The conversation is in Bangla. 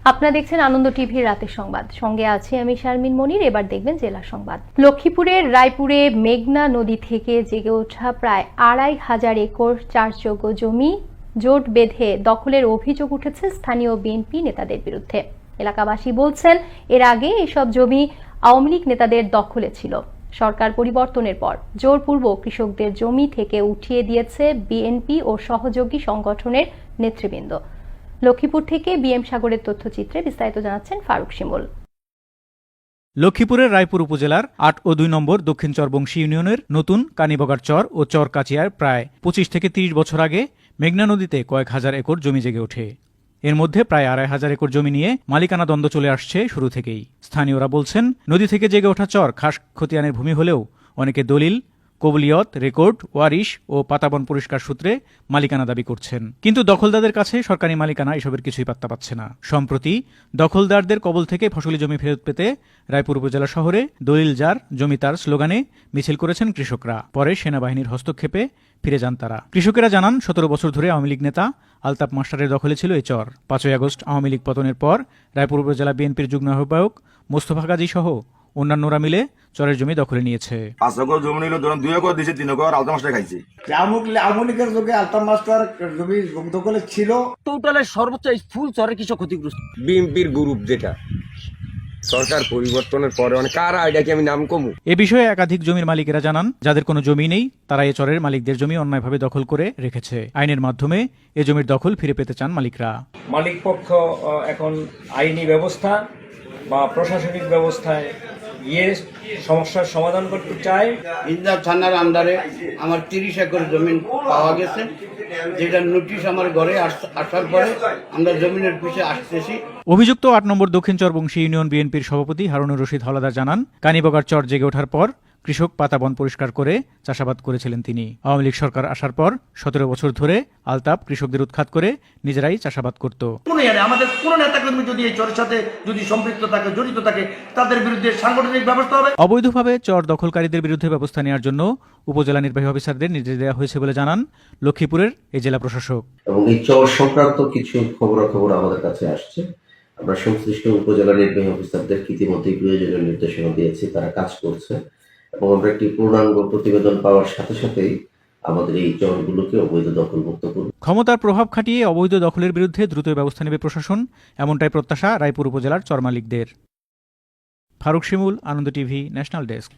আপনারা দেখছেন আনন্দ টিভির রাতের সংবাদ, সঙ্গে আছি আমি শারমিন মনির। এবার দেখবেন জেলা সংবাদ। লক্ষ্মীপুরের রায়পুরে মেঘনা নদী থেকে জেগে ওঠা প্রায় ২৫০০ একর চাষযোগ্য জমি জোট বেঁধে দখলের অভিযোগ উঠেছে স্থানীয় বিএনপি নেতাদের বিরুদ্ধে। এলাকাবাসী বলছেন, এর আগে এসব জমি আওয়ামী লীগ নেতাদের দখলে ছিল। সরকার পরিবর্তনের পর জোরপূর্বক কৃষকদের জমি থেকে উঠিয়ে দিয়েছে বিএনপি ও সহযোগী সংগঠনের নেতৃবৃন্দ। লক্ষ্মীপুর থেকে বিএম সাগরের তথ্যচিত্রে বিস্তারিত জানাচ্ছেন ফারুক শিমুল। লক্ষ্মীপুরের রায়পুর উপজেলার ৮ ও ২ নম্বর দক্ষিণ চরবংশী ইউনিয়নের নতুন কানিবগার চর ও চর কাচিয়ার প্রায় ২৫ থেকে ৩০ বছর আগে মেঘনা নদীতে কয়েক হাজার একর জমি জেগে ওঠে। এর মধ্যে প্রায় ২৫০০ একর জমি নিয়ে মালিকানা দ্বন্দ্ব চলে আসছে শুরু থেকেই। স্থানীয়রা বলছেন, নদী থেকে জেগে ওঠা চর খাস খতিয়ানের ভূমি হলেও অনেকে দলিল, কবুলিয়ত, রেকর্ড, ওয়ারিশ ও পাতাবন পরিষ্কার সূত্রে মালিকানা দাবি করছেন। কিন্তু দখলদারদের কাছে সরকারি মালিকানা এসবের কিছুই পাত্তা পাচ্ছে না। সম্প্রতি দখলদারদের কবল থেকে ফসলি জমি ফেরত পেতে রায়পুর উপজেলা শহরে দলিল যার জমি তার স্লোগানে মিছিল করেছেন কৃষকরা। পরে সেনাবাহিনীর হস্তক্ষেপে ফিরে যান তারা। কৃষকেরা জানান, ১৭ বছর ধরে আওয়ামী লীগ নেতা আলতাফ মাস্টারের দখলে ছিল এই চর। ৫ই আগস্ট আওয়ামী লীগ পতনের পর রায়পুর উপজেলা বিএনপির যুগ্ম আহ্বায়ক মোস্তফা গাজী সহ অন্যান্যরা মিলে চরের জমি দখলে নিয়েছে। ৫ একর জমি নিল, ধরুন ২ একর দিয়েছে, ৩ একর আলতাফ মাস্টার খাইছে। আওয়ামী লীগের যুগে আলতাফ মাস্টার জমি দখলে ছিল। টোটালের সর্বোচ্চ ফুল চরের কিছু ক্ষতিগ্রস্ত। বিএনপির গ্রুপ যেটা সরকার পরিবর্তনের পরে কার আইডিয়া কি আমি নাম কমু। এ বিষয়ে একাধিক জমির মালিকেরা জানান, যাদের কোনো জমি নেই তারা এ চরের মালিকদের জমি অন্যায়ভাবে দখল করে রেখেছে। আইনের মাধ্যমে এ জমির দখল ফিরে পেতে চান মালিকরা। মালিক পক্ষ এখন আইনি ব্যবস্থা বা প্রশাসনিক ব্যবস্থায় গিয়ে সমস্যার সমাধান করতে চায়। ইন্দা থানার আন্ডারে আমার ৩০ একর জমি পাওয়া গেছে, যেটা নোটিশ আমার ঘরে আসার পরে আমরা জমিনের পিছিয়ে আসতেছি। অভিযুক্ত ৮ নম্বর দক্ষিণ চরবংশী ইউনিয়ন বিএনপির সভাপতি হারুনুর রশিদ হলাদার জানান, কানিবগার চর জেগে ওঠার পর কৃষক পাতাবন পরিষ্কার করে চাষাবাদ করেছিলেন তিনি। আওয়ামী লীগ সরকার আসার পর ১৭ বছর ধরে আলতাফ কৃষকদের উৎখাত করে নিজেরাই চাষাবাদ করত। আমাদের কোন নেতাকর্মী যদি এই চরের সাথে যদি সম্পৃক্ত থাকে, জড়িত থাকে, তাদের বিরুদ্ধে সাংগঠনিক ব্যবস্থা হবে। অবৈধভাবে চর দখলকারীদের বিরুদ্ধে ব্যবস্থা নেওয়ার জন্য উপজেলা নির্বাহী অফিসারদের নির্দেশ দেওয়া হয়েছে বলে জানান লক্ষ্মীপুরের এই জেলা প্রশাসক। এবং এই চর সংক্রান্ত কিছু খবরাখবর আমাদের কাছে আসছে। আমরা সংশ্লিষ্ট উপজেলা নির্বাহী অফিসারদের ইতিমধ্যেই প্রয়োজনীয় নির্দেশনা দিয়েছি, তারা কাজ করছে এবং আমরা একটি পূর্ণাঙ্গ প্রতিবেদন পাওয়ার সাথে সাথেই আমাদের এই চরগুলোকে অবৈধ দখলমুক্ত করব। ক্ষমতার প্রভাব খাটিয়ে অবৈধ দখলের বিরুদ্ধে দ্রুত ব্যবস্থা নেবে প্রশাসন, এমনটাই প্রত্যাশা রায়পুর উপজেলার চর মালিকদের। ফারুক শিমুল, আনন্দ টিভি, ন্যাশনাল ডেস্ক।